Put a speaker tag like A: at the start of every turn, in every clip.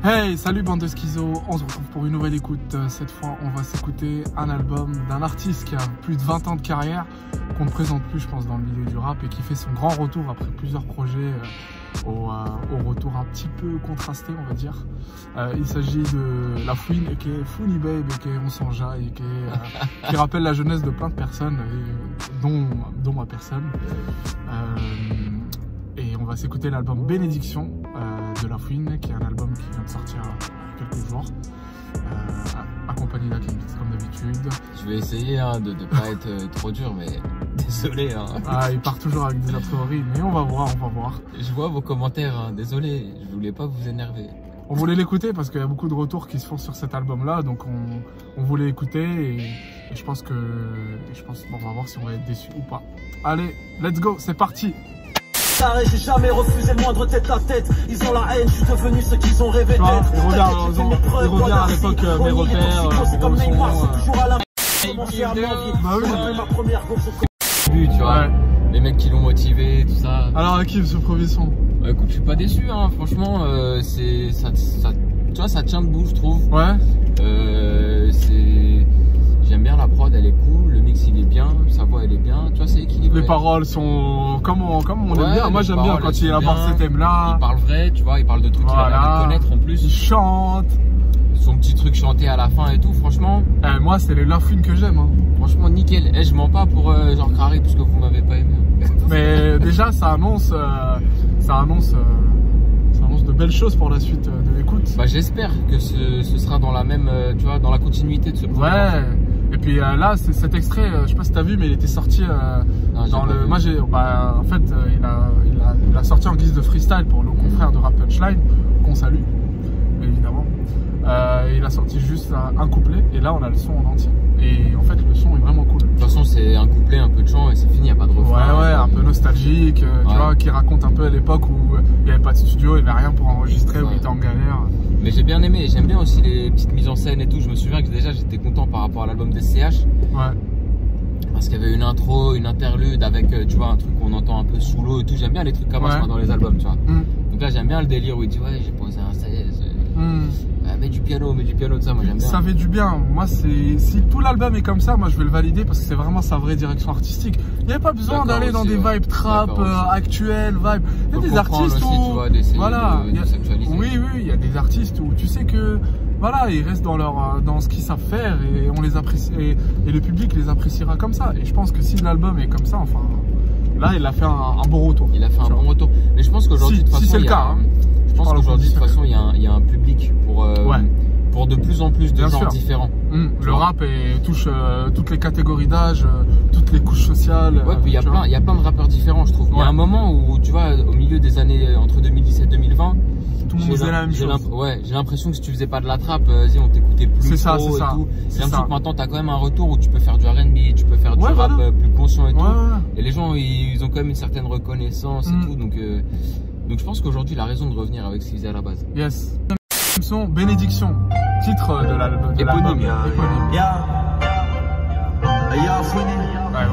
A: Hey, salut bande de schizos, on se retrouve pour une nouvelle écoute. Cette fois, on va s'écouter un album d'un artiste qui a plus de 20 ans de carrière, qu'on ne présente plus, je pense, dans le milieu du rap et qui fait son grand retour après plusieurs projets au retour un petit peu contrasté, on va dire. Il s'agit de La Fouine, qui est Funny Babe, qui est On s'en jaille, qui rappelle la jeunesse de plein de personnes, dont ma personne. Et on va s'écouter l'album Bénédiction de La Fouine, qui est un album qui vient de sortir il y a quelques jours, accompagné d'Hakim Beats comme d'habitude.
B: Je vais essayer de ne pas être trop dur, mais désolé.
A: Il part toujours avec des a priori, mais on va voir.
B: Je vois vos commentaires, désolé, je voulais pas vous énerver.
A: On voulait l'écouter parce qu'il y a beaucoup de retours qui se font sur cet album-là, donc on voulait écouter et je pense on va voir si on va être déçu ou pas. Allez, let's go, c'est parti.
C: J'ai jamais refusé le moindre tête à tête. Ils ont la haine, je suis devenu ce qu'ils ont rêvé d'être.
A: Il revient à l'époque mes repères,
C: c'est comme Neymar, c'est toujours à la
B: tu vois, les mecs qui l'ont motivé, tout ça.
A: Alors Hakim, ce premier son.
B: Bah, écoute, je suis pas déçu, hein. Franchement, tu vois, ça tient debout, je trouve.
A: Ouais.
B: J'aime bien la prod, elle est cool, le mix il est bien, sa voix elle est bien, tu vois, c'est équilibré.
A: Les paroles sont comme on aime bien. Moi j'aime bien quand il aborde ces thèmes-là.
B: Il parle vrai, tu vois, il parle de trucs qu'il a l'air de connaître en plus.
A: Il chante.
B: Son petit truc chanté à la fin et tout, franchement.
A: Moi c'est les La Fouine que j'aime. Hein.
B: Franchement nickel. Je mens pas pour genre carré parce que vous m'avez pas aimé.
A: Mais déjà ça annonce de belles choses pour la suite de l'écoute.
B: Bah j'espère que ce sera dans la même, tu vois, dans la continuité de ce projet.
A: Ouais. Et puis là, cet extrait, je sais pas si t'as vu, mais il était sorti dans le. Moi, en fait, il a sorti en guise de freestyle pour nos confrères de Rap Punchline, qu'on salue, évidemment. Il a sorti juste un couplet, et là, on a le son en entier. Et en fait, le son est vraiment cool.
B: De toute façon, c'est un couplet, un peu de chant, et c'est fini, y a pas de refrain.
A: Ouais, un peu nostalgique, tu vois, qui raconte un peu à l'époque où il n'y avait pas de studio, il n'y avait rien pour enregistrer, où il était en galère.
B: Mais j'ai bien aimé, j'aime bien aussi les petites mises en scène et tout. Je me souviens que déjà j'étais content par rapport à l'album des CH.
A: Ouais.
B: Parce qu'il y avait une intro, une interlude avec, tu vois, un truc qu'on entend un peu sous l'eau et tout. J'aime bien les trucs comme ça dans les albums, tu vois. Donc là j'aime bien le délire où il dit ouais, j'ai posé un 16. Mets du piano, tout ça, moi j'aime bien.
A: Ça fait du bien. Moi, si tout l'album est comme ça, moi je vais le valider parce que c'est vraiment sa vraie direction artistique. Il n'y avait pas besoin d'aller dans des vibes trap actuelles, vibes. Il y a des artistes où. Voilà. Oui, il y a des artistes où tu sais que. Voilà, ils restent dans ce qu'ils savent faire et on les apprécie et le public les appréciera comme ça. Et je pense que si l'album est comme ça, enfin, là, il a fait un bon retour.
B: Il a fait un bon retour. Mais je pense qu'aujourd'hui, de toute façon,
A: c'est le cas.
B: Je pense qu'aujourd'hui, de toute façon, il y a un public pour de plus en plus de genres différents.
A: Le rap touche toutes les catégories d'âge, toutes les couches sociales.
B: Ouais, puis il y a plein de rappeurs différents, je trouve. Il y a un moment où, tu vois, au milieu des années entre 2017 et 2020,
A: tout le monde faisait la même chose.
B: Ouais, j'ai l'impression que si tu faisais pas de la trappe, vas-y, on t'écoutait plus.
A: C'est ça,
B: c'est ça. J'ai l'impression que maintenant, t'as quand même un retour où tu peux faire du R&B, tu peux faire du rap plus conscient et tout. Et les gens, ils ont quand même une certaine reconnaissance et tout. Donc je pense qu'aujourd'hui, il a raison de revenir avec ce qu'il faisait à la base.
A: Yes. Son Bénédiction, titre de l'album.
B: Éponyme.
A: Ouais,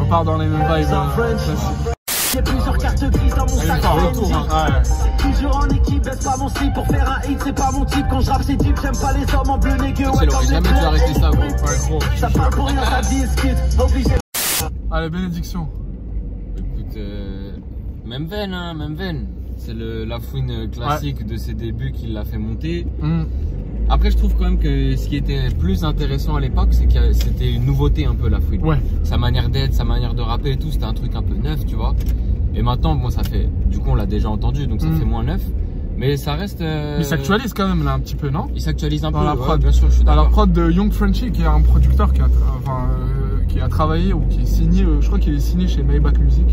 A: on part dans les mêmes vibes.
C: J'ai plusieurs cartes grises dans mon sac. Toujours en équipe, baisse pas mon slip pour faire un hit, c'est pas mon type. Quand je rappe c'est deep, j'aime pas les hommes en bleu négueux.
B: Ouais, j'aurais jamais dû arrêter ça, gros.
C: Ça parle pour rien, ça discute. Obligé.
A: Allez, Bénédiction.
B: Écoute, même veine. C'est La Fouine classique de ses débuts qui l'a fait monter. Après, je trouve quand même que ce qui était plus intéressant à l'époque, c'est que c'était une nouveauté un peu, La Fouine. Sa manière d'être, sa manière de rapper et tout, c'était un truc un peu neuf, tu vois. Et maintenant, bon, ça fait. Du coup, on l'a déjà entendu, donc ça fait moins neuf. Mais ça reste.
A: Il s'actualise quand même là un petit peu, non?
B: Il s'actualise un peu.
A: La prod,
B: bien sûr, je suis d'accord.
A: Dans la prod de Young Frenchy, qui est un producteur qui a travaillé ou qui est signé, je crois qu'il est signé chez Maybach Music.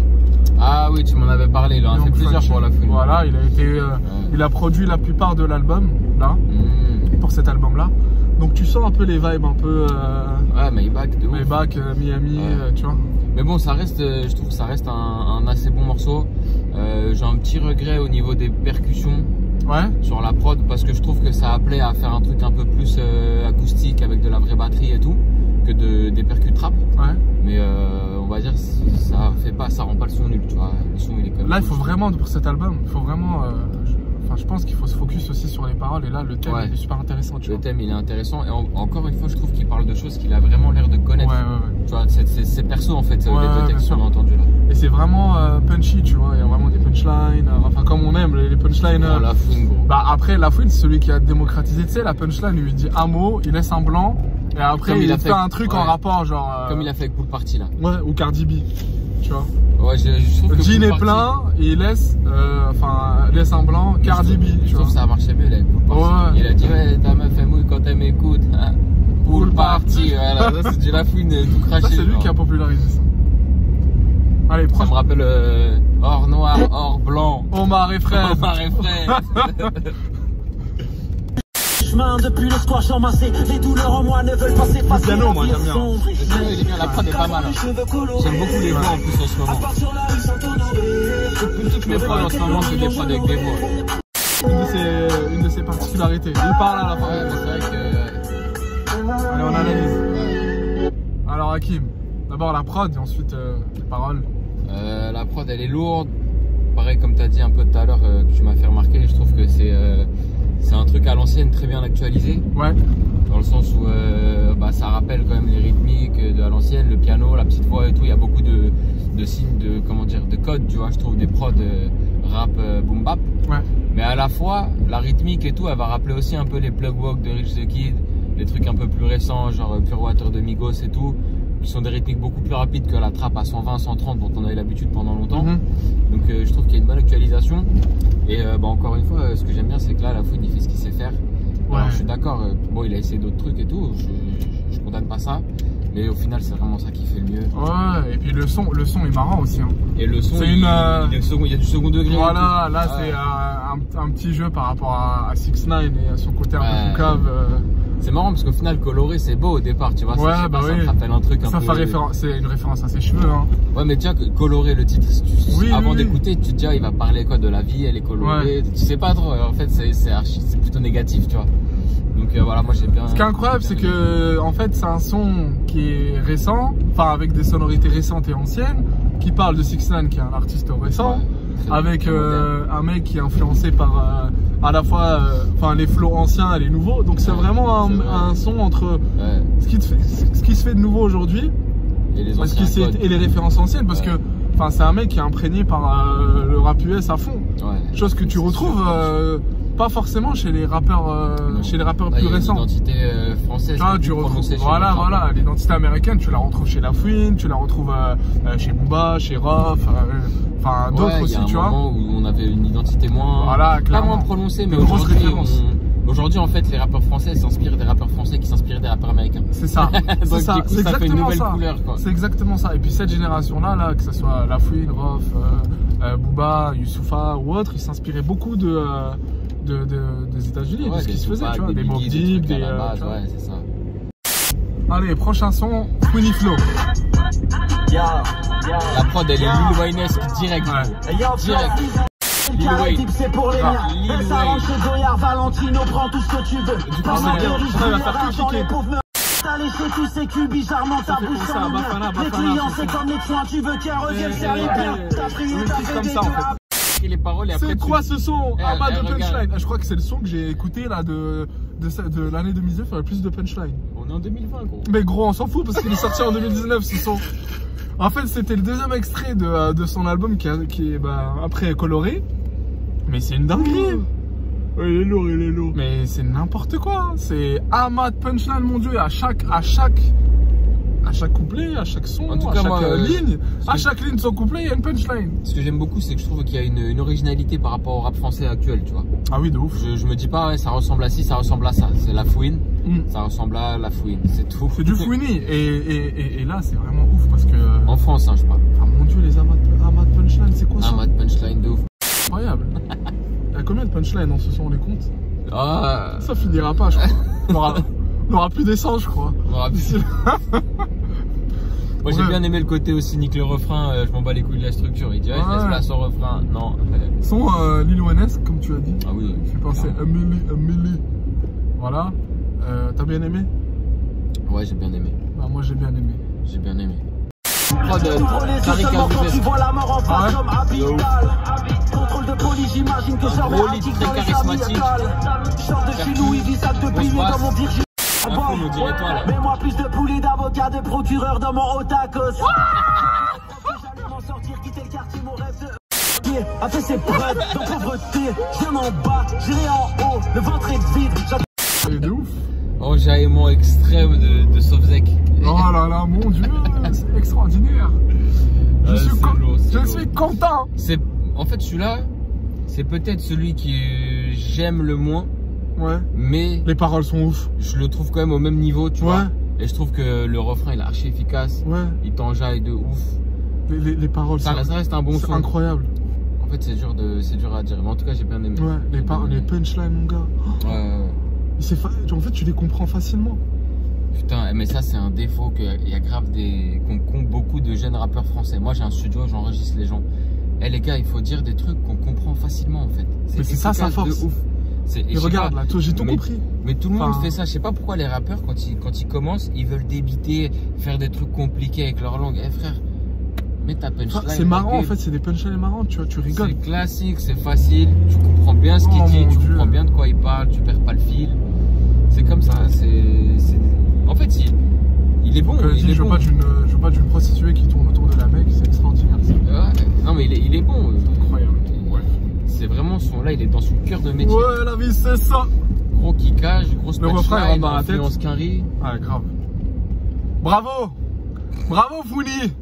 B: Ah oui, tu m'en avais parlé, il en a fait plusieurs pour La Fouine.
A: Voilà, il a produit la plupart de l'album, là, pour cet album-là. Donc tu sens un peu les vibes un peu...
B: ouais, Maybach, de ouf.
A: Maybach, Miami, tu vois.
B: Mais bon, ça reste, je trouve que ça reste un assez bon morceau. J'ai un petit regret au niveau des percussions sur la prod, parce que je trouve que ça appelait à faire un truc un peu plus acoustique avec de la vraie batterie et tout, que des percus trap. Mais on va dire ça rend pas le son nul, tu vois. Le son il est quand même.
A: Là, il faut vraiment, pour cet album, il faut vraiment je pense qu'il faut se focus aussi sur les paroles. Et là, le thème il est super intéressant. Tu vois.
B: Le thème il est intéressant. Et encore une fois, je trouve qu'il parle de choses qu'il a vraiment l'air de connaître. Tu vois, c'est perso en fait, les deux textes qu'on a entendus là.
A: Et c'est vraiment punchy, tu vois. Il y a vraiment des punchlines. Enfin, comme on aime les punchlines.
B: La fouine, gros.
A: Bah, après, la fouine, c'est celui qui a démocratisé. Tu sais, la punchline, lui dit un mot, il laisse un blanc. Et après, il fait un truc en rapport, genre.
B: Comme il a fait avec Pool Party là.
A: Ouais, ou Cardi B. Tu vois.
B: Ouais, je trouve que
A: Jean est plein et il laisse, laisse un blanc, Cardi B.
B: Je trouve que ça a marché mieux là avec Pool Party. Il a dit, ouais, ta meuf elle mouille quand elle m'écoute. Hein. Pool Party, voilà, ça c'est de la fouine tout craché.
A: Ça, c'est lui qui a popularisé ça. Allez,
B: ça me rappelle or noir, or blanc.
A: Omar et Fred.
B: Omar et Fred.
C: Chemin depuis le squash emmacé, les douleurs en moi ne veulent pas s'effacer.
A: Piano, moi j'aime bien.
B: Il est bien, la prod est pas mal. J'aime beaucoup les voix en plus en ce moment. Toutes mes prods en ce moment, c'est des prods avec des voix.
A: Une de ses particularités. Il parle à la fin.
B: Ouais, c'est vrai que.
A: Allez, on analyse. Alors, Hakim, d'abord la prod et ensuite les paroles.
B: La prod elle est lourde. Pareil, comme tu as dit un peu tout à l'heure, que tu m'as fait remarquer, je trouve que c'est un truc à l'ancienne très bien actualisé.
A: Ouais.
B: Dans le sens où ça rappelle quand même les rythmiques de à l'ancienne, le piano, la petite voix et tout. Il y a beaucoup de signes de code, tu vois. Je trouve des prods rap boom bap.
A: Ouais.
B: Mais à la fois, la rythmique et tout, elle va rappeler aussi un peu les plug walk de Rich the Kid, les trucs un peu plus récents, genre Pure Water de Migos et tout, qui sont des rythmiques beaucoup plus rapides que la trappe à 120, 130 dont on avait l'habitude pendant longtemps. Donc je trouve qu'il y a une bonne actualisation. Et encore une fois, ce que j'aime bien, c'est que là, la fouine, il fait ce qu'il sait faire. Ouais. Alors, je suis d'accord, bon, il a essayé d'autres trucs et tout, je condamne pas ça. Mais au final, c'est vraiment ça qui fait le mieux.
A: Ouais, et puis le son est marrant aussi. Hein.
B: Et le son, il y a du second degré.
A: Voilà, là c'est un petit jeu par rapport à 6ix9ine et à son côté un peu cave.
B: C'est marrant parce qu'au final, coloré, c'est beau au départ, tu vois.
A: Ouais,
B: ça te rappelle un truc un peu.
A: C'est une référence à ses cheveux. Hein.
B: Ouais, mais tu vois, coloré, le titre, avant d'écouter, tu te dis, il va parler quoi de la vie, elle est colorée. Tu sais pas trop, en fait, c'est plutôt négatif, tu vois. Donc voilà, moi j'ai bien.
A: Ce qui est incroyable, c'est que en fait, c'est un son qui est récent, enfin avec des sonorités récentes et anciennes, qui parle de 6ix9ine, qui est un artiste récent, avec un mec qui est influencé par à la fois les flows anciens et les nouveaux. Donc c'est vraiment un son entre ce qui se fait de nouveau aujourd'hui
B: et les
A: références anciennes, parce que c'est un mec qui est imprégné par le rap US à fond. Chose que tu retrouves pas forcément chez les rappeurs plus récents.
B: L'identité française.
A: Tu retrouves, voilà, l'identité américaine, tu la retrouves chez La Fouine, tu la retrouves chez Booba, chez Rof, d'autres aussi, tu vois.
B: Il y a un moment où on avait une identité moins prononcée, mais aujourd'hui, en fait, les rappeurs français s'inspirent des rappeurs français qui s'inspirent des rappeurs américains.
A: C'est ça.
B: Donc, ça fait une nouvelle couleur, quoi.
A: C'est exactement ça. Et puis cette génération-là, que ce soit La Fouine, Rof, Booba, Youssoupha ou autres, ils s'inspiraient beaucoup des États-Unis, de ce qui se faisait, tu vois, des Mobb Deep,
B: c'est ça.
A: Allez, prochain son, Squeenie Flow.
B: La prod, elle est Lil Wayne-esque direct. Direct. Lil Wayne.
C: C'est pour les miens. Elle s'arrange chez Goyard, Valentino, prends tout ce que tu veux.
A: Du coup, on va faire cliquer.
C: T'as laissé tous ces cubes bizarrement ta bouche en lumière. Les clients c'est comme les soins, tu veux qu'elle revienne sérieux. T'as prié, t'as fait
B: les paroles et après
A: c'est quoi ce son? Pas de punchline. Je crois que c'est le son que j'ai écouté là de l'année 2019 avec plus de punchline.
B: On est en 2020 gros.
A: Mais gros, on s'en fout parce qu'il est sorti en 2019 ce son. En fait, c'était le deuxième extrait de son album qui est après coloré. Mais c'est une dinguerie.
B: Ouais, il est lourd.
A: Mais c'est n'importe quoi. C'est Ahmad punchline, mon dieu. À chaque couplet, à chaque son, à chaque ligne de son couplet, il y a une punchline.
B: Ce que j'aime beaucoup, c'est que je trouve qu'il y a une originalité par rapport au rap français actuel, tu vois.
A: Ah oui, de ouf.
B: Je me dis pas, ça ressemble à ci, ça ressemble à ça. C'est La Fouine, ça ressemble à La Fouine, c'est tout.
A: C'est du Fouini. Et là, c'est vraiment ouf parce que.
B: En France, je parle.
A: Ah mon dieu, les Ahmad punchline, c'est quoi ça?
B: Ahmad punchline de ouf.
A: Incroyable. Il y a combien de punchlines dans ce son, on les compte?
B: Ça
A: finira pas, je crois. On aura plus d'essence, je crois.
B: Moi j'ai bien aimé le côté aussi nique le refrain, je m'en bats les couilles de la structure. Il dit je laisse place au refrain. Non.
A: Son Lil Wayne-esque, comme tu as dit.
B: Ah oui.
A: Il fait penser à Amélie. Voilà. T'as bien aimé?
B: Ouais, j'ai bien aimé.
A: Moi j'ai bien aimé.
B: J'ai bien aimé.
C: Tu vois la mort en face comme Abidal. Contrôle de police, j'imagine que j'aurais un tic dans les
B: charismatique.
C: Sors de chez nous, il vit sac de billets dans mon Virgin.
B: Nous dirait toi là.
C: Mets-moi plus de poulies, d'avocats, de procureurs dans mon Otakos. J'allais m'en sortir, quitter le quartier, mon rêve de... A fait ses preuves dans pauvreté. Je viens en bas, j'irai en haut, le ventre est vide.
A: C'est de ouf.
B: Enjaillement extrême de Sovzek.
A: Oh là là, mon Dieu, c'est extraordinaire. Je suis content.
B: En fait, celui-là, c'est peut-être celui que j'aime le moins.
A: Ouais.
B: Mais
A: les paroles sont ouf.
B: Je le trouve quand même au même niveau, tu vois. Et je trouve que le refrain, il est archi efficace.
A: Ouais.
B: Il t'enjaille de ouf.
A: Les paroles,
B: ça reste un bon son.
A: C'est incroyable.
B: En fait, c'est dur à dire. Mais en tout cas, j'ai bien aimé.
A: Ouais, les punchlines, mon gars. En fait, tu les comprends facilement.
B: Putain, mais ça, c'est un défaut qu'il y a grave qu'on compte beaucoup de jeunes rappeurs français. Moi, j'ai un studio, j'enregistre les gens. Eh les gars, il faut dire des trucs qu'on comprend facilement, en fait.
A: Mais c'est ça sa force.
B: De ouf.
A: Et regarde là, j'ai tout compris.
B: Mais tout le monde fait ça. Je sais pas pourquoi les rappeurs, quand ils commencent, ils veulent débiter, faire des trucs compliqués avec leur langue. Eh frère, mets ta punchline.
A: C'est marrant en fait, c'est des punchlines marrants, tu vois, tu rigoles.
B: C'est classique, c'est facile, tu comprends bien ce qu'il dit, tu comprends bien de quoi il parle, tu perds pas le fil. C'est comme ça, En fait, il est bon.
A: Je veux pas d'une prostituée qui tourne autour de la mec, c'est extraordinaire.
B: Non mais il est bon.
A: C'est incroyable.
B: C'est vraiment là, il est dans son cœur de métier.
A: Ouais, la vie c'est ça.
B: Gros kickage, grosse
A: punchline,
B: influence Quinry.
A: Ouais, grave. Bravo Founi.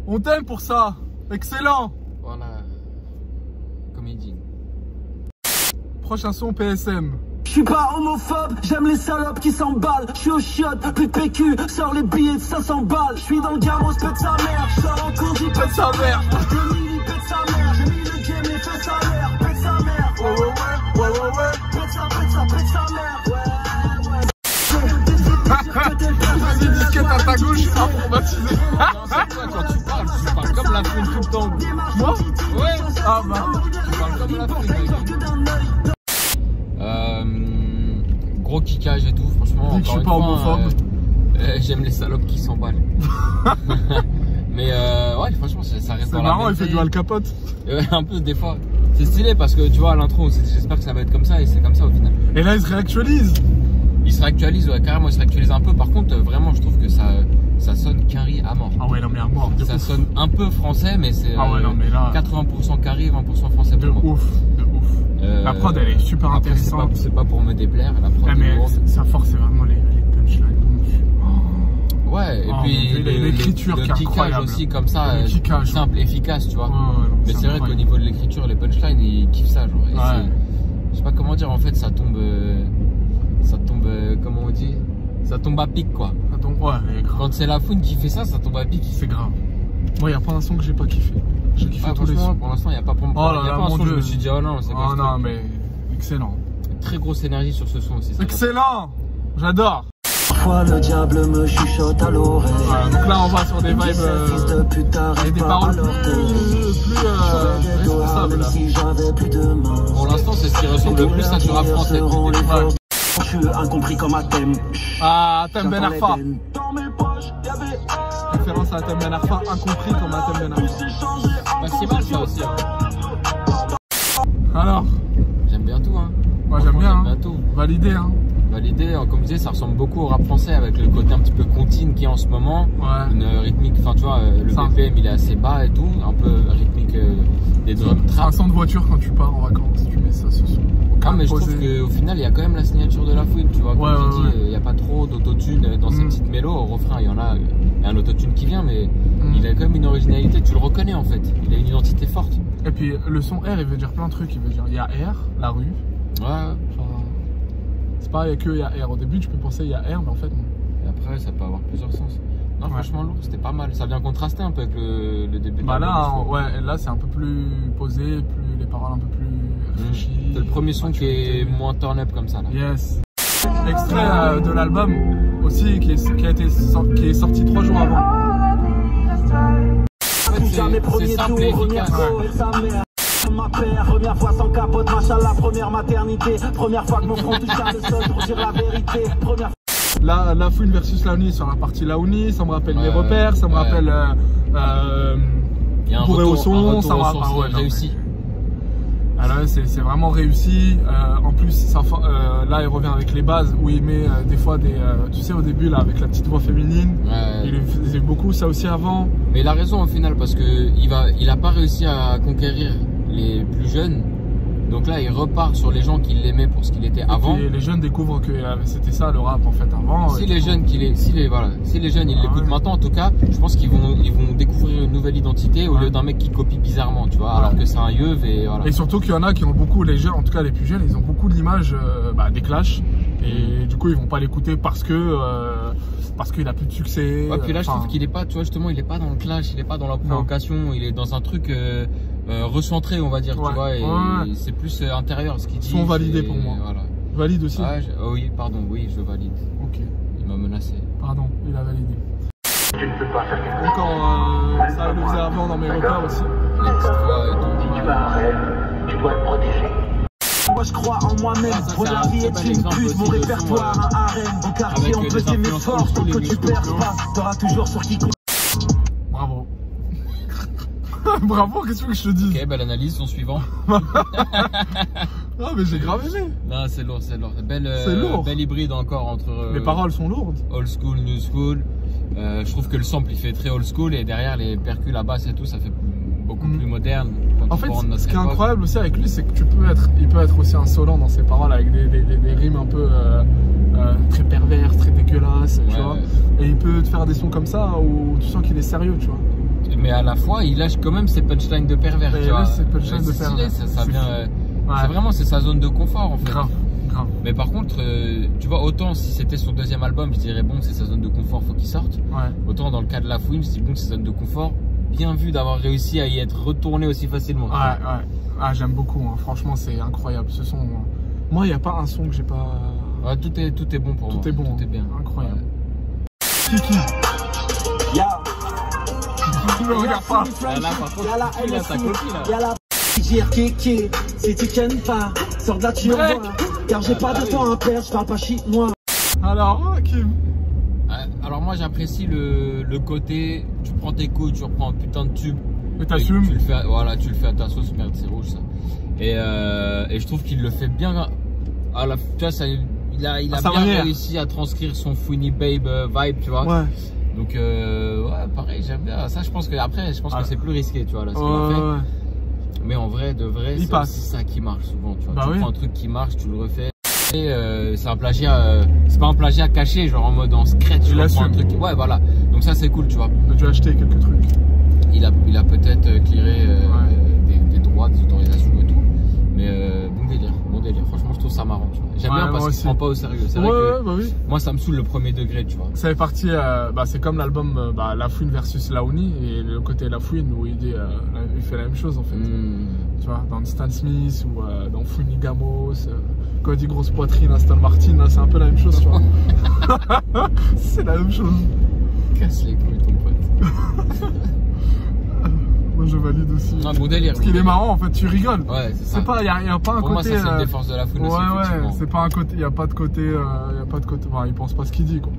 A: On t'aime pour ça. Excellent.
B: Voilà. Comédie.
A: Prochain son PSM.
C: Je suis pas homophobe, j'aime les salopes qui s'emballent. Je suis au chiotte, plus de PQ, sors les billets de 500 balles. Je suis dans le gamos, pète sa mère. Je sors en cours, j'y pète sa mère. Le mini pète sa mère, j'ai mis le game et fait sa mère. Pète sa mère, ouais. Pète sa mère,
A: Vas-y, disquette à ta gauche, informatisé.
B: Tu parles comme la fouine tout le temps.
A: Moi?
B: Ouais.
A: Ah bah.
B: Tu parles comme la fouine. Gros kickage et tout, franchement.
A: Dis que je suis pas homophobe.
B: J'aime les salopes qui s'emballent. Mais ouais, franchement, ça reste dans la
A: marrant, il fait du Al Capote.
B: Un peu des fois. C'est stylé parce que tu vois, à l'intro, on s'est dit j'espère que ça va être comme ça et c'est comme ça au final.
A: Et là, il se réactualise.
B: Il se réactualise, ouais, carrément, il se réactualise un peu. Par contre, vraiment, je trouve que ça sonne Quinry à mort.
A: Ah ouais, non, mais à mort.
B: Ça sonne un peu français, mais c'est
A: là...
B: 80% Quinry, 20% français.
A: De ouf. La prod, elle est super intéressante.
B: C'est pas pour me déplaire, la prod.
A: Mais sa force, c'est vraiment les punchlines.
B: Ouais, et puis
A: l'écriture qui est incroyable.
B: aussi, comme ça, simple, efficace, tu vois. Mais c'est vrai qu'au niveau de l'écriture, les punchlines, ils kiffent ça, genre. Je sais pas comment dire, en fait, ça tombe, comment on dit, ça tombe à pic, quoi. Quand c'est la fouine qui fait ça tombe à pic.
A: C'est grave. Moi, il y a pas un son que j'ai pas kiffé. J'ai kiffé tous les sons.
B: Pour l'instant, il n'y a pas pour moi. Il y a pas un son que je me suis dit, oh non, c'est quoi.
A: Oh non, mais excellent.
B: Très grosse énergie sur ce son aussi.
A: Excellent. J'adore.
C: Parfois le diable me chuchote à l'oreille.
A: Donc là on va sur des vibes et des paroles plus responsables.
C: Pour
B: l'instant c'est ce qui ressemble le plus à du rap français.
C: Je suis incompris comme Athème.
A: Ah, Athème Ben Arfa. Référence à Athème Ben Arfa, incompris comme Athème Ben Arfa.
B: Bah c'est mal ça aussi.
A: Alors,
B: j'aime bien tout, hein.
A: Moi j'aime bien,
B: tout.
A: Validé, hein.
B: Validé, comme je disais, ça ressemble beaucoup au rap français avec le côté un petit peu contine qu'il y a en ce moment. Une rythmique, enfin tu vois, le BPM il est assez bas et tout, un peu rythmique, des drums trap.
A: Un son de voiture quand tu pars en vacances, tu mets ça ce son.
B: Ah mais je trouve qu'au final il y a quand même la signature de la fouine, tu vois, comme tu dis, il n'y a pas trop d'autotune dans ces petites mélos, au refrain il y en a un autotune qui vient, mais il a quand même une originalité, tu le reconnais en fait, il a une identité forte.
A: Et puis le son R il veut dire plein de trucs, il y a R, la rue. C'est pas que il y a R. Au début, tu peux penser il y a R, mais en fait, non.
B: Et après, ça peut avoir plusieurs sens. Non, franchement, lourd, c'était pas mal. Ça vient contraster un peu avec le début de
A: là, là, c'est un peu plus posé, les paroles un peu plus réfléchies.
B: C'est le premier son qui est moins turn-up comme ça, là.
A: Yes. Extrait de l'album aussi, qui est sorti 3 jours avant.
B: En fait, c'est simple et efficace.
C: Ma père, première fois sans capote, machallah, première maternité. Première fois que mon front touche à le sol pour dire la vérité.
A: La fouine versus Laouni sur la partie Laouni, ça me rappelle mes repères, ça me rappelle
B: il y a un
A: Bourré au son,
B: ça me rappelle réussi.
A: Alors c'est vraiment réussi. En plus, là, il revient avec les bases où il met des fois tu sais, au début, là, avec la petite voix féminine.
B: Ouais.
A: Il faisait beaucoup ça aussi avant.
B: Mais il a raison au final parce que il a pas réussi à conquérir les plus jeunes. Donc là, il repart sur les gens qui l'aimaient pour ce qu'il était avant.
A: Et les jeunes découvrent que c'était ça le rap en fait avant.
B: Si les jeunes ils l'écoutent maintenant, en tout cas, je pense qu'ils vont découvrir une nouvelle identité au lieu d'un mec qui copie bizarrement, tu vois, alors que c'est un yeuve et voilà.
A: Et surtout qu'il y en a qui ont beaucoup, les jeunes, en tout cas les plus jeunes, ils ont beaucoup de l'image des Clash. Et du coup, ils vont pas l'écouter parce qu'il a plus de succès.
B: Ouais, puis là, je trouve qu'il est pas, tu vois, justement, il est pas dans le clash, il est pas dans la provocation, il est dans un truc recentré, on va dire, tu vois, et c'est plus intérieur ce qu'il dit.
A: Sont validés pour moi.
B: Voilà.
A: Valide aussi.
B: Oh oui, pardon, oui, je valide.
A: Ok.
B: Il m'a menacé.
A: Pardon, il a validé. Tu ne peux pas faire quelque chose. Encore, ça le faisait avant dans mes repas aussi.
B: Les petites voix et tout.
C: Si tu vas un rêve, tu dois te protéger. Moi je crois en moi-même, la vie est une pute, mon répertoire un harem. Au quartier on peut t'aimer fort, tant que tu perds pas, t'auras toujours sur qui compte.
A: Bravo. Bravo, qu'est-ce que je te dis?
B: Ok, belle analyse, son suivant.
A: Non mais j'ai grave aimé.
B: Non, c'est lourd, c'est lourd. Belle hybride encore entre...
A: Les paroles sont lourdes.
B: Old school, new school. Je trouve que le sample il fait très old school et derrière les percus, la basse et tout, ça fait beaucoup plus moderne.
A: En fait, ce qui est incroyable aussi avec lui, c'est que il peut être aussi insolent dans ses paroles avec des rimes un peu très perverses, très dégueulasses, tu vois. Et il peut te faire des sons comme ça où tu sens qu'il est sérieux, tu vois.
B: Mais à la fois, il lâche quand même ses punchlines de pervers, tu vois.
A: Ses punchlines de pervers.
B: Ça vient. C'est vraiment sa zone de confort en fait.
A: Grave.
B: Mais par contre, tu vois, autant si c'était son deuxième album, je dirais bon, c'est sa zone de confort, faut qu'il sorte. Autant dans le cas de La Fouine, je dis bon, c'est sa zone de confort. Bien vu d'avoir réussi à y être retourné aussi facilement.
A: Ah, j'aime beaucoup, hein. Franchement, c'est incroyable ce son. Moi, il n'y a pas un son que j'ai pas.
B: Ouais, tout est bon pour moi.
A: Tout est bon,
B: tout est bien.
A: Incroyable. Kiki. Tu me regardes pas.
B: Là, par contre, il a sa copie là.
C: Y'a la dire Kiki, si tu kennes pas, sors de la tuerie, car j'ai pas de temps à perdre, je parle pas chinois.
A: Alors, Kim.
B: Alors moi j'apprécie le côté, tu prends tes couilles, tu reprends un putain de tube.
A: Et t'assumes.
B: Tu le fais à ta sauce, merde c'est rouge ça. Et je trouve qu'il le fait bien. Tu vois, il a bien réussi à transcrire son Fouini Babe vibe, tu vois.
A: Ouais.
B: Donc pareil, j'aime bien. Ça je pense que c'est plus risqué, tu vois, là, ce qu'il a fait. Mais en vrai, de vrai, c'est ça qui marche souvent, tu vois. Tu prends un truc qui marche, tu le refais. Et c'est un plagiat, c'est pas un plagiat caché, genre en mode en secret, tu prends un truc. Ouais, voilà. Donc ça c'est cool, tu vois.
A: Tu as dû acheter quelques trucs.
B: Il a peut-être clearé des droits, des autorisations et tout. Mais bon délire. Franchement, je trouve ça marrant, tu vois. J'aime bien parce qu'il se prend pas au sérieux. C'est vrai que moi ça me saoule le premier degré, tu vois.
A: Ça fait partie, c'est comme l'album La Fouine versus Laouni et le côté La Fouine où il fait la même chose en fait. Tu vois, dans Stan Smith ou dans Fouini Gamos, quand il dit grosse poitrine, Aston Martin, c'est un peu la même chose, tu vois. C'est la même chose.
B: Casse les couilles ton pote.
A: Moi je valide aussi.
B: Un bon délire.
A: Parce qu'il est marrant en fait, tu rigoles.
B: Ouais, c'est ça.
A: Il n'y a pas un
B: pour
A: côté.
B: Moi, ça, c'est une des forces de La Fouine aussi.
A: C'est pas un côté. Il n'y a pas de côté. Enfin, il pense pas ce qu'il dit, quoi.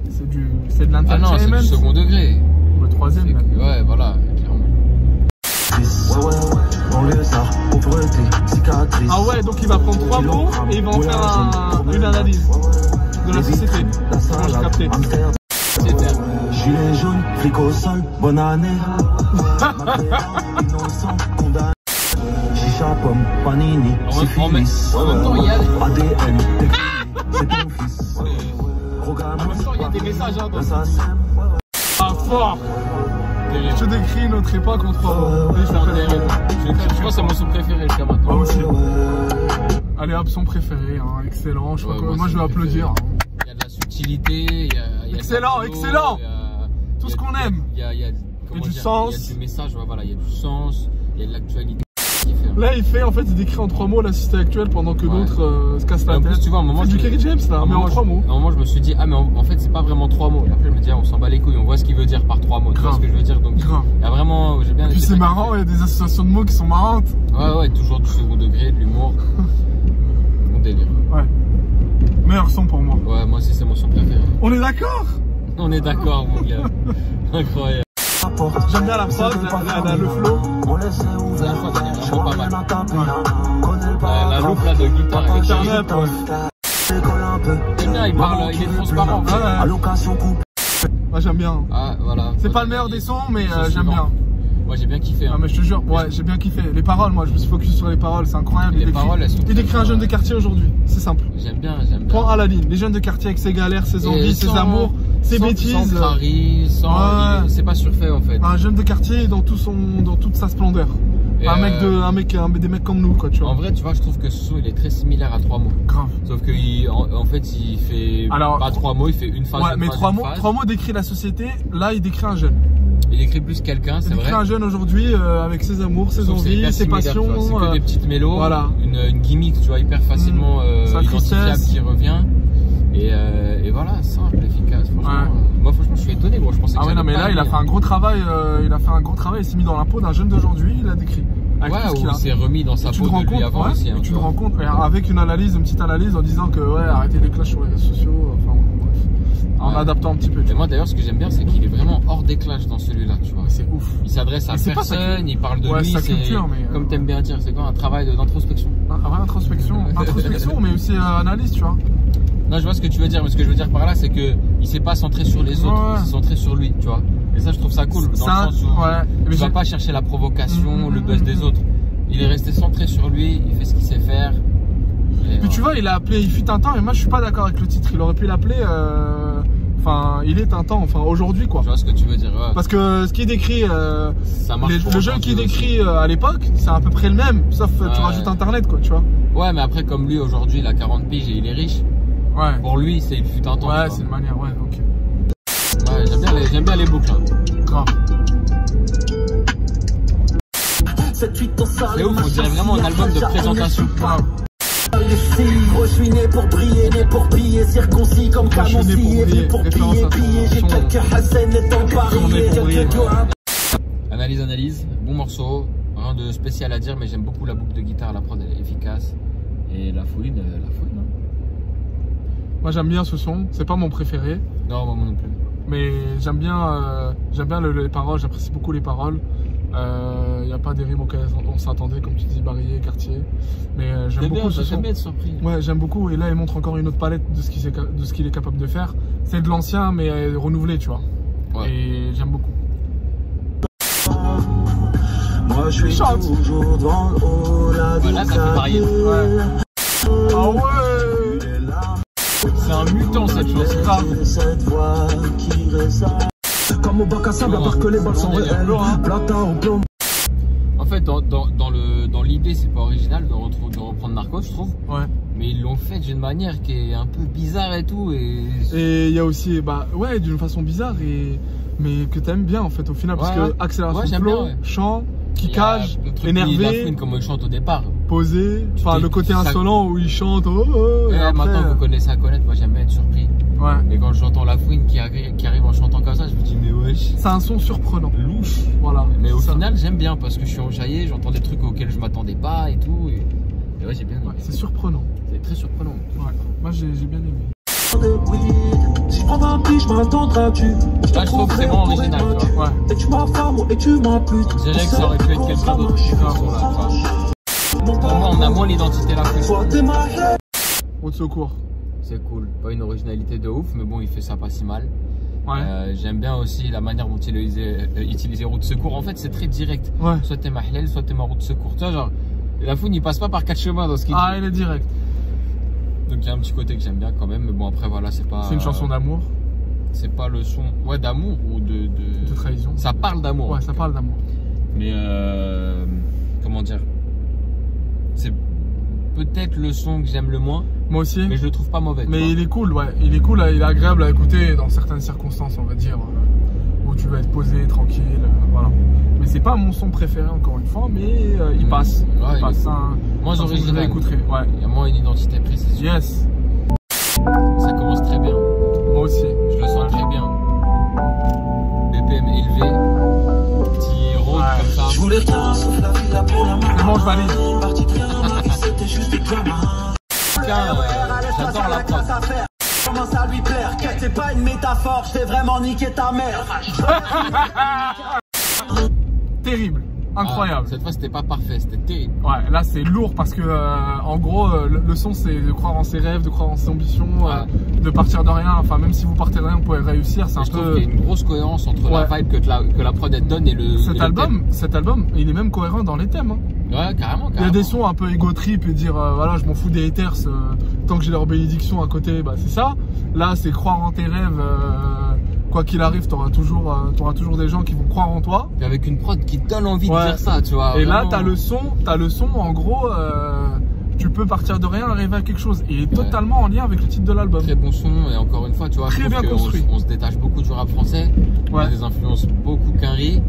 A: C'est de l'entertainment.
B: Ah non, c'est du second degré.
A: Le troisième, même.
B: Ouais, voilà, clairement.
A: Ah ouais, donc il va prendre 3 mots et il va en faire une analyse de la société. Comment j'ai capté.
C: Gilet jaune, fric au sol, bonne année. Innocent, condamné. Chicha, pomme, panini, syphilis. ADN, c'est ton fils.
B: En même temps, il y a des messages dans ça.
A: Ah, fort. Je te décris une autre époque en 3 mots.
B: Je pense que c'est mon son préféré jusqu'à maintenant.
A: Moi aussi. Allez hop, son préféré, hein. Excellent. Moi je vais applaudir.
B: Il y a de la subtilité, il y a
A: excellent, excellent. Tout ce qu'on aime.
B: Il y a
A: du sens.
B: Il y a du message, voilà, il y a du sens, il y a de l'actualité.
A: Là il décrit en 3 mots la société actuelle pendant que d'autres se cassent la tête.
B: En plus, tu vois, à un moment,
A: c'est du Kerry James là, mais en 3 mots.
B: À un moment je me suis dit, ah mais en fait c'est pas vraiment 3 mots. Et après je me dis, on s'en bat les couilles, on voit ce qu'il veut dire par 3 mots. Tu vois ce que je veux dire, donc il y a vraiment, j'ai bien.
A: Et puis c'est marrant, il y a des associations de mots qui sont marrantes.
B: Ouais, toujours du second degré, de l'humour. Bon délire.
A: Ouais. Meilleur son pour moi.
B: Ouais, moi aussi c'est mon son préféré.
A: On est d'accord?
B: On est d'accord mon gars. Incroyable.
A: J'aime bien la prod, le flow.
B: La prod, elle est vraiment pas mal. La loupe là de guitare, j'aime bien, il est transparent.
A: Moi j'aime bien.
B: Ah, voilà.
A: C'est pas le meilleur des sons, mais j'aime bien.
B: Moi j'ai bien kiffé.
A: Ah, mais je te jure, ouais, j'ai bien kiffé. Les paroles, moi je me suis focus sur les paroles, c'est incroyable.
B: Les paroles, elles sont.
A: Il décrit un jeune de quartier aujourd'hui, c'est simple.
B: J'aime bien.
A: Point à la ligne. Les jeunes de quartier avec ses galères, ses envies, ses amours, ses bêtises.
B: Sans crari, c'est pas surfait en fait.
A: Un jeune de quartier dans toute sa splendeur. Des mecs comme nous, quoi, tu vois.
B: En vrai, tu vois, je trouve que ce son il est très similaire à 3 mots.
A: Grave.
B: Sauf qu'en fait, il fait pas 3 mots, il fait une phrase.
A: Ouais, mais 3 mots décrit la société. Là, il décrit un jeune.
B: Il écrit plus quelqu'un, c'est vrai.
A: Il décrit un jeune aujourd'hui avec ses amours, ses envies, ses passions.
B: C'est que des petites mélos,
A: voilà.
B: une gimmick, tu vois, hyper facilement identifiable qui revient. Et voilà, simple, efficace. Franchement, moi, franchement, je suis étonné. Bon, je pensais que
A: ouais, non, mais là, il a fait un gros travail. Il s'est mis dans la peau d'un jeune d'aujourd'hui. Il a décrit.
B: Ouais, ou il s'est remis dans sa peau de lui avant aussi.
A: Tu te rends compte avec une petite analyse en disant que ouais, arrêtez les clashs sur les réseaux sociaux. Enfin, bref. En adaptant un petit peu.
B: Et moi d'ailleurs, ce que j'aime bien, c'est qu'il est vraiment hors des clashs dans celui-là, tu vois.
A: C'est ouf.
B: Il s'adresse à personne, il parle de lui.
A: Sa culture, mais
B: comme t'aimes bien dire, c'est quoi un travail d'introspection.
A: Introspection, mais aussi analyse, tu vois.
B: Non, je vois ce que tu veux dire, mais ce que je veux dire par là, c'est que il s'est pas centré sur les autres, il s'est centré sur lui, tu vois. Et ça, je trouve ça cool, dans le sens où il va pas chercher la provocation, le buzz des autres. Il est resté centré sur lui, il fait ce qu'il sait faire.
A: Puis tu vois, il a appelé Il fut un temps, et moi je suis pas d'accord avec le titre. Il aurait pu l'appeler il est un temps, aujourd'hui quoi.
B: Je vois ce que tu veux dire, ouais.
A: Parce que ce qui est décrit, le jeune qui est décrit à l'époque, c'est à peu près le même, sauf tu rajoutes internet quoi, tu vois.
B: Ouais, mais après, comme lui aujourd'hui, il a 40 piges et il est riche. Ouais. Pour lui, il fut un temps.
A: Ouais, c'est une manière, ok.
B: Ouais, j'aime bien les boucles.
A: Grave.
B: C'est ouf, on dirait vraiment un album de présentation.
C: Je suis né pour briller, né pour piller, circoncis comme Camonci, et pour piller, j'ai quelques Hassan et tant parier.
B: Analyse, bon morceau, rien de spécial à dire, mais j'aime beaucoup la boucle de guitare, la prod elle est efficace, et la fouine, hein.
A: Moi j'aime bien ce son, c'est pas mon préféré.
B: Non, moi non plus.
A: Mais j'aime bien les paroles, j'apprécie beaucoup les paroles. Il n'y a pas des rimes auxquelles on s'attendait, comme tu dis, barillet, quartier. Mais j'aime beaucoup ce son.
B: J'aime bien être surpris.
A: Ouais, j'aime beaucoup. Et là, il montre encore une autre palette de ce qu'il est capable de faire. C'est de l'ancien, mais renouvelé, tu vois. Ouais. Et j'aime beaucoup.
C: Moi, je suis toujours dans le haut,
B: là, ça fait varier.
A: Ouais. Ah ouais.
B: C'est un mutant, cette chose. Grave.
C: Cette voix qui ressort. Comme au bac à sable, à part que les balles sont réelles. Platin au plomb.
B: En fait, dans l'idée, c'est pas original de reprendre Narcos, je trouve.
A: Ouais.
B: Mais ils l'ont fait d'une manière qui est un peu bizarre et tout.
A: Et il y a aussi, d'une façon bizarre, mais que t'aimes bien en fait au final. Parce que accélération de flow, chant, kickage, énervé.
B: Comme il chante au départ.
A: Posé, le côté insolent où il chante.
B: Maintenant que vous connaissez à connaître, moi j'aime bien être surpris.
A: Ouais.
B: Et quand j'entends la fouine qui arrive en chantant comme ça, je me dis mais wesh.
A: C'est un son surprenant.
B: Louche.
A: Voilà.
B: Mais au final, j'aime bien parce que je suis enjaillé, j'entends des trucs auxquels je m'attendais pas et tout. Et ouais, j'ai bien aimé.
A: C'est surprenant.
B: C'est très surprenant.
A: Ouais. Moi j'ai bien aimé.
C: Si je prends un prix, je m'attendras-tu.
B: Là, je trouve que c'est bon original, tu vois.
A: Ouais.
C: Et tu m'as femme et tu m'as plu.
B: Je dirais que ça aurait pu être quelqu'un d'autre. Pour moi, on a moins l'identité là.
A: Route de secours.
B: C'est cool. Pas une originalité de ouf, mais bon, il fait ça pas si mal.
A: Ouais.
B: J'aime bien aussi la manière dont il a utilisé route de secours. En fait, c'est très direct.
A: Ouais.
B: Soit t'es Mahlel, soit t'es ma route de secours. Tu vois, genre, la fouine, il passe pas par 4 chemins dans ce qu'il dit.
A: Il est direct.
B: Donc il y a un petit côté que j'aime bien quand même, mais bon après voilà, c'est pas...
A: C'est une chanson d'amour.
B: C'est pas le son... Ouais, d'amour ou de
A: trahison.
B: Ça parle d'amour.
A: Ouais, ça parle d'amour.
B: Mais comment dire, c'est peut-être le son que j'aime le moins.
A: Moi aussi.
B: Mais je le trouve pas mauvais.
A: Mais il est cool, ouais. Il est cool, il est agréable à écouter dans certaines circonstances, on va dire. Où tu vas être posé, tranquille, voilà. Mais c'est pas mon son préféré encore une fois, mais il passe.
B: Ouais,
A: il passe
B: moins original.
A: Écouterai. Ouais.
B: Il y a moins une identité précise.
A: Yes.
B: Ça commence très bien.
A: Moi aussi.
B: Je le sens très bien. BPM élevé. Petit road comme ça.
C: Je voulais rien sauf la vie là pour la main.
A: C'est bon, je valide.
C: Parti de rien, ma vie c'était juste des gamins.
B: J'adore la prod.
C: commence à lui plaire. Que c'est pas une métaphore, je t'ai vraiment niqué ta mère.
A: Terrible. Incroyable.
B: Ah, cette fois c'était pas parfait, c'était terrible.
A: Ouais, là c'est lourd parce que en gros le son c'est de croire en ses rêves, de croire en ses ambitions, de partir de rien. Enfin même si vous partez de rien, vous pouvez réussir. C'est un peu. Il y a
B: une grosse cohérence entre la vibe que la prod elle donne et le.
A: Cet album, il est même cohérent dans les thèmes. Hein.
B: Ouais, carrément.
A: Il y a des sons un peu égo trip et dire voilà je m'en fous des haters tant que j'ai leur bénédiction à côté, bah c'est ça. Là c'est croire en tes rêves. Quoi qu'il arrive, t'auras toujours des gens qui vont croire en toi.
B: Et avec une prod qui te donne envie de dire ça, tu vois.
A: Et vraiment... là, t'as le son, en gros, tu peux partir de rien, arriver à quelque chose. Et il est totalement en lien avec le titre de l'album.
B: Très bon son, et encore une fois, tu vois,
A: très bien construit.
B: On se détache beaucoup du rap français. On a des influences beaucoup Quinry.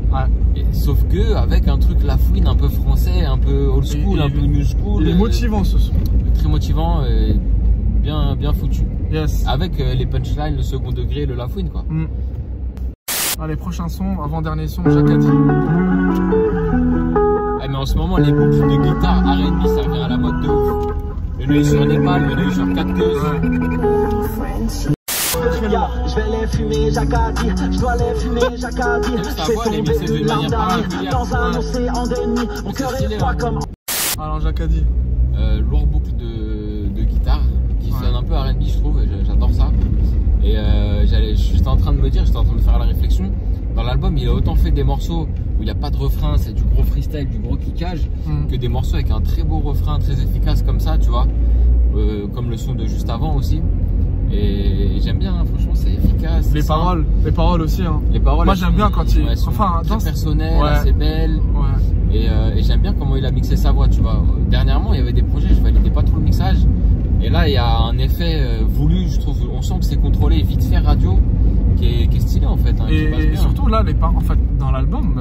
B: Sauf que, avec un truc La Fouine un peu français, un peu old school, un peu new school.
A: Il est motivant ce son.
B: Très motivant et bien foutu.
A: Yes.
B: Avec les punchlines, le second degré, le La Fouine quoi.
A: Allez, prochain son, avant-dernier son, Jacadi.
B: Mais en ce moment, les boucles de guitare R&B, ça revient à la mode de ouf. Le œil sur Népal, le œil sur 4 queues.
C: Je vais les fumer, Jacadi. Je dois les fumer, Jacadi. Je fais tomber une larme d'amis dans un océan d'ennemis. Mon cœur est froid comme...
A: Alors, Jacadi.
B: Lourd boucle de guitare qui sonne un peu R&B, je trouve, j'adore ça. Et j'étais en train de faire la réflexion. Dans l'album, il a autant fait des morceaux où il n'y a pas de refrain, c'est du gros freestyle, du gros kickage, que des morceaux avec un très beau refrain, très efficace comme ça, tu vois. Comme le son de juste avant aussi. Et j'aime bien, hein, franchement, c'est efficace.
A: Les paroles aussi. Hein.
B: Les paroles.
A: Moi, j'aime bien quand il.
B: Enfin, très personnel, assez belle. Et j'aime bien comment il a mixé sa voix, tu vois. Dernièrement, il y avait des projets, je validais pas trop le mixage. Et là, il y a un effet voulu, je trouve. On sent que c'est contrôlé, vite fait radio, qui est stylé en fait. Hein,
A: et surtout là, en fait, dans l'album,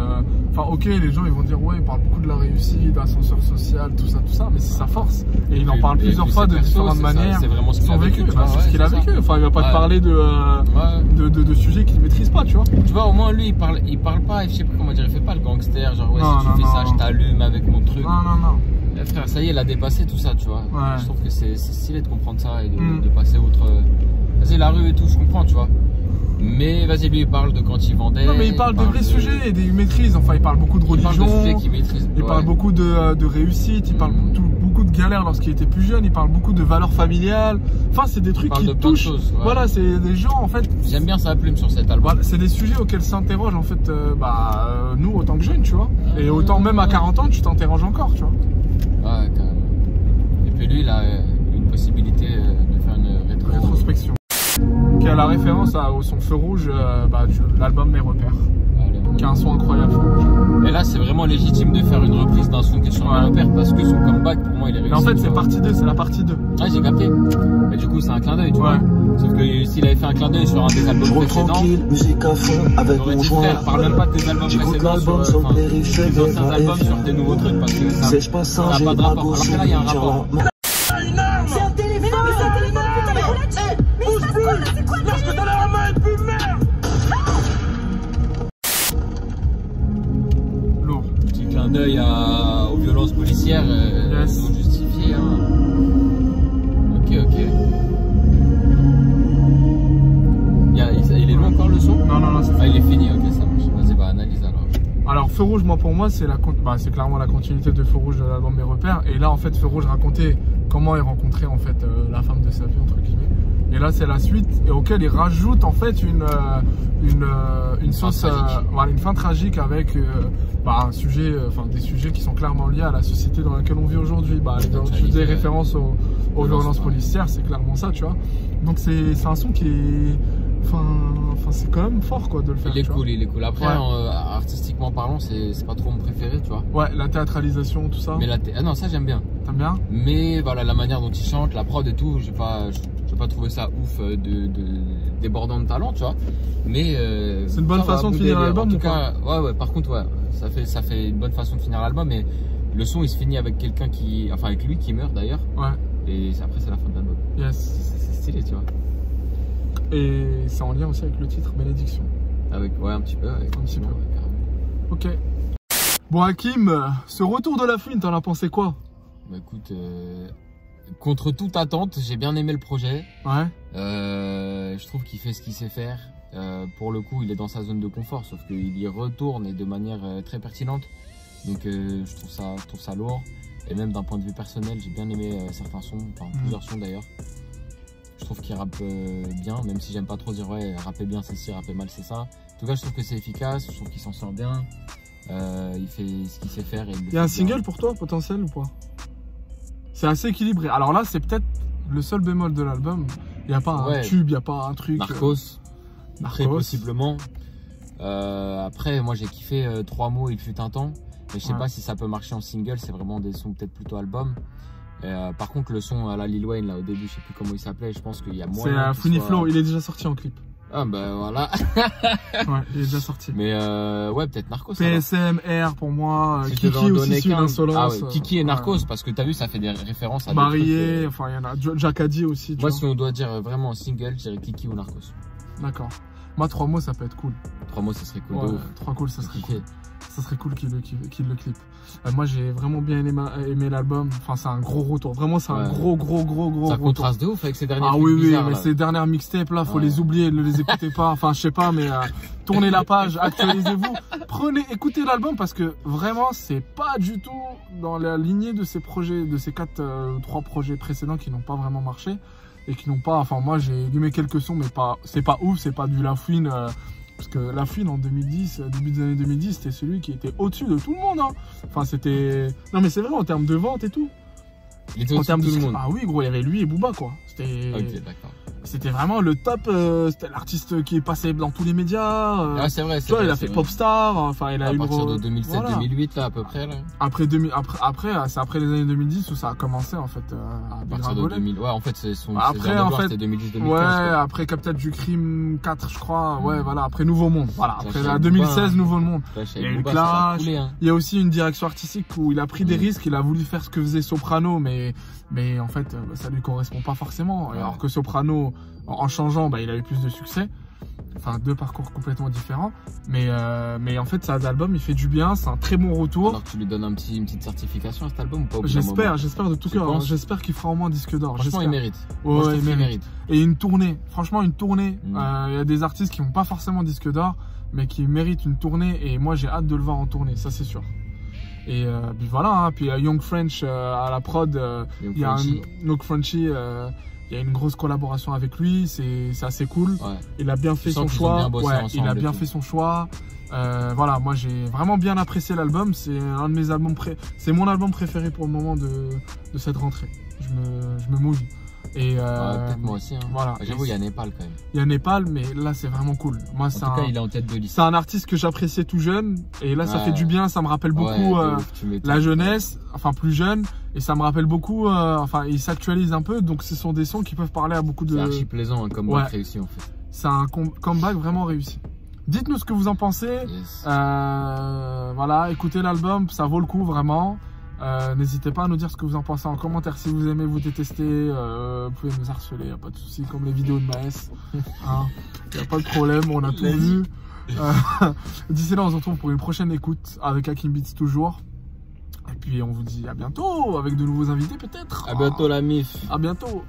A: enfin, ok, les gens ils vont dire ouais, il parle beaucoup de la réussite, d'ascenseur social, tout ça, mais c'est sa force. Et il en parle plusieurs fois de différentes manières.
B: C'est vraiment ce qu'il a vécu.
A: C'est ce qu'il a vécu. Enfin, il va pas te parler de sujets qu'il maîtrise pas, tu vois.
B: Tu vois, au moins lui, il parle pas, je sais pas comment dire, il fait pas le gangster, genre ouais, si tu fais ça, je t'allume avec mon truc.
A: Non.
B: Frère, ça y est, il a dépassé tout ça, tu vois. Je trouve que c'est stylé de comprendre ça et de passer outre. Vas-y, la rue et tout, je comprends, tu vois. Mais vas-y, lui, il parle de quand il vendait.
A: Non, mais il parle de vrais sujets et il maîtrise. Enfin, il parle beaucoup de religion.
B: Il parle de sujets qu'il maîtrise.
A: Il parle beaucoup de réussite. Il parle beaucoup de galères lorsqu'il était plus jeune. Il parle beaucoup de valeurs familiales. Enfin, c'est des trucs qui touchent. Voilà, c'est des gens, en fait.
B: J'aime bien sa plume sur cet album.
A: Voilà, c'est des sujets auxquels s'interroge, en fait, nous, autant que jeunes, tu vois. Et autant, même à 40 ans, tu t'interroges encore, tu vois.
B: Ouais, carrément. Et puis lui, il a une possibilité de faire une
A: rétrospection. Qui a la référence au son Feu Rouge de l'album Mes Repères. Qui a un son incroyable, Feu Rouge.
B: Et là, c'est vraiment légitime de faire une reprise d'un son qui est sur Mes Repères parce que son comeback, pour moi, il est réussi.
A: Mais en fait, c'est partie 2, c'est la partie 2.
B: Ouais, j'ai capté. Mais du coup, c'est un clin d'œil, tu vois. Sauf que s'il avait fait un clin d'œil sur un des albums précédents, il aurait dit frère, parle même pas de tes albums précédents sur tes anciens albums sur tes nouveaux trucs parce que ça n'a pas de rapport. Alors que là, il y a un rapport.
C: C'est un téléphone, mais c'est un téléphone, putain, mais relax. Mais il se passe quoi là, c'est quoi? Lâche-le dans la main et puis merde.
A: Lourd.
B: Petit clin d'œil aux violences policières non justifiées. Hein. Ok. Il est long encore le son?
A: Non, c'est
B: il est fini, ok, ça marche. Vas-y, analyse alors.
A: Alors Feu Rouge, moi pour moi c'est clairement la continuité de Feu Rouge de l'album Mes Repères. Et là en fait Feu Rouge racontait comment il rencontrait en fait la femme de sa vie entre guillemets. Et là c'est la suite et auquel il rajoute en fait une sauce, une fin tragique avec un sujet, des sujets qui sont clairement liés à la société dans laquelle on vit aujourd'hui. Tu faisais référence aux violences policières, c'est clairement ça, tu vois. Donc c'est un son qui est c'est quand même fort quoi de le faire.
B: Il est cool. Après, artistiquement parlant, c'est pas trop mon préféré, tu vois.
A: Ouais, la théâtralisation, tout ça.
B: Mais non, ça j'aime bien.
A: T'aimes bien?
B: Mais voilà, la manière dont il chante, la prod et tout, j'ai pas trouvé ça ouf débordant de talent, tu vois. Mais
A: c'est une bonne façon de finir l'album.
B: En tout cas, ouais. Par contre, ça fait une bonne façon de finir l'album. Mais le son, il se finit avec quelqu'un avec lui qui meurt d'ailleurs. Ouais. Et après, c'est la fin de l'album.
A: Yes.
B: C'est stylé, tu vois.
A: Et c'est en lien aussi avec le titre Bénédiction.
B: Un petit peu. Un petit peu.
A: Ok. Bon Hakim, ce retour de La Fouine, t'en as pensé quoi?
B: Bah écoute, contre toute attente, j'ai bien aimé le projet.
A: Ouais.
B: Je trouve qu'il fait ce qu'il sait faire. Pour le coup, il est dans sa zone de confort, sauf qu'il y retourne et de manière très pertinente. Donc je trouve ça lourd. Et même d'un point de vue personnel, j'ai bien aimé certains sons, enfin plusieurs sons d'ailleurs. Je trouve qu'il rappe bien, même si j'aime pas trop dire ouais, rapper bien c'est ci, rapper mal c'est ça. En tout cas, je trouve que c'est efficace, je trouve qu'il s'en sort bien. Il fait ce qu'il sait faire. Il
A: y a un single pour toi potentiel ou pas? C'est assez équilibré. Alors là, c'est peut-être le seul bémol de l'album. Il n'y a pas un tube, il n'y a pas un truc.
B: Narcos. Très possiblement. Après, moi j'ai kiffé 3 mots, il fut un temps. Mais je sais pas si ça peut marcher en single, c'est vraiment des sons peut-être plutôt album. Par contre, le son à la Lil Wayne, là au début, je sais plus comment il s'appelait, je pense qu'il y a moins.
A: C'est Funny Flow, il est déjà sorti en clip.
B: Ah bah voilà.
A: Ouais, il est déjà sorti.
B: Mais ouais, peut-être Narcos.
A: PSM, R pour moi, si Kiki aussi sur l'insolence.
B: Ah ouais, Kiki et Narcos, parce que t'as vu, ça fait des références à
A: Marié, enfin il y en a, Jacadi aussi.
B: Moi, si on doit dire vraiment en single, je dirais Kiki ou Narcos.
A: D'accord. Moi, 3 mots, ça peut être cool.
B: 3 mots, ça serait cool.
A: Ouais, 3 cool, ça serait cool. Ça serait cool qu'il le clip. Moi, j'ai vraiment bien aimé l'album. Enfin, c'est un gros retour. Vraiment, c'est un gros retour.
B: Ça contraste de ouf avec ces dernières
A: mais ces dernières mixtapes là, faut les oublier, ne les écoutez pas. Enfin, je sais pas, mais tournez la page, actualisez-vous. Écoutez l'album parce que vraiment, c'est pas du tout dans la lignée de ces projets, de ces 3 projets précédents qui n'ont pas vraiment marché et qui n'ont pas. Enfin, moi, j'ai aimé quelques sons, mais c'est pas ouf, c'est pas du La Fouine. Parce que La Fouine en 2010, début des années 2010, c'était celui qui était au-dessus de tout le monde. Hein. Enfin, c'était. Non, mais c'est vrai en termes de vente et tout.
B: Il était au-dessus de tout le monde.
A: Ah oui, gros, il y avait lui et Booba, quoi. C'était.
B: Ok, d'accord.
A: C'était vraiment le top. C'était l'artiste qui est passé dans tous les médias.
B: Ah, c'est vrai.
A: Tu vois, il a fait Popstar. Enfin, il a eu
B: à partir de 2007-2008, là, à peu près. Là.
A: Après, c'est après les années 2010 où ça a commencé, en fait.
B: À partir de 2000. Ouais, en fait, c'est son.
A: Après, en fait.
B: C'était 2010-2015.
A: Ouais, après Capitaine du Crime 4, je crois. Ouais, voilà. Après Nouveau Monde. Voilà. Après la 2016, Nouveau Monde. Il y a eu Clash. Il y a aussi une direction artistique où il a pris des risques. Il a voulu faire ce que faisait Soprano, mais en fait, ça lui correspond pas forcément. Alors que Soprano, en changeant, il a eu plus de succès. Enfin, 2 parcours complètement différents. Mais en fait, cet album, il fait du bien. C'est un très bon retour.
B: Alors, tu lui donnes une petite certification à cet album ou pas?
A: J'espère de tout cœur. J'espère qu'il fera au moins disque d'or.
B: Franchement, il mérite.
A: Ouais, il mérite. Et une tournée. Franchement, une tournée. Il y a des artistes qui n'ont pas forcément disque d'or, mais qui méritent une tournée. Et moi, j'ai hâte de le voir en tournée. Ça, c'est sûr. Et puis voilà. Hein. Puis Young French à la prod. Il y a Young Frenchy. Il y a une grosse collaboration avec lui, c'est assez cool. Ouais. Il a bien fait son choix. Il a bien fait son choix. Voilà, moi j'ai vraiment bien apprécié l'album. C'est un de mes albums c'est mon album préféré pour le moment de cette rentrée. Je me mouille. Et
B: peut-être moi aussi. Hein.
A: Voilà.
B: J'avoue, il y a Népal quand même.
A: Il y a Népal, mais là c'est vraiment cool. Moi,
B: en tout cas, il est en tête de liste.
A: C'est un artiste que j'appréciais tout jeune, et là ça fait du bien. Ça me rappelle beaucoup la jeunesse, enfin plus jeune, et ça me rappelle beaucoup. Enfin, il s'actualise un peu, donc ce sont des sons qui peuvent parler à beaucoup de.
B: C'est archi plaisant, un comeback réussi en fait.
A: C'est un comeback vraiment réussi. Dites-nous ce que vous en pensez.
B: Yes.
A: Voilà, écoutez l'album, ça vaut le coup vraiment. N'hésitez pas à nous dire ce que vous en pensez en commentaire. Si vous aimez, vous détestez, vous pouvez nous harceler, y a pas de souci, comme les vidéos de Maes. Hein, y a pas de problème, on a tout vu. D'ici là, on se retrouve pour une prochaine écoute avec Hakim Beats toujours. Et puis on vous dit à bientôt avec de nouveaux invités peut-être.
B: À bientôt la MIF.
A: À bientôt.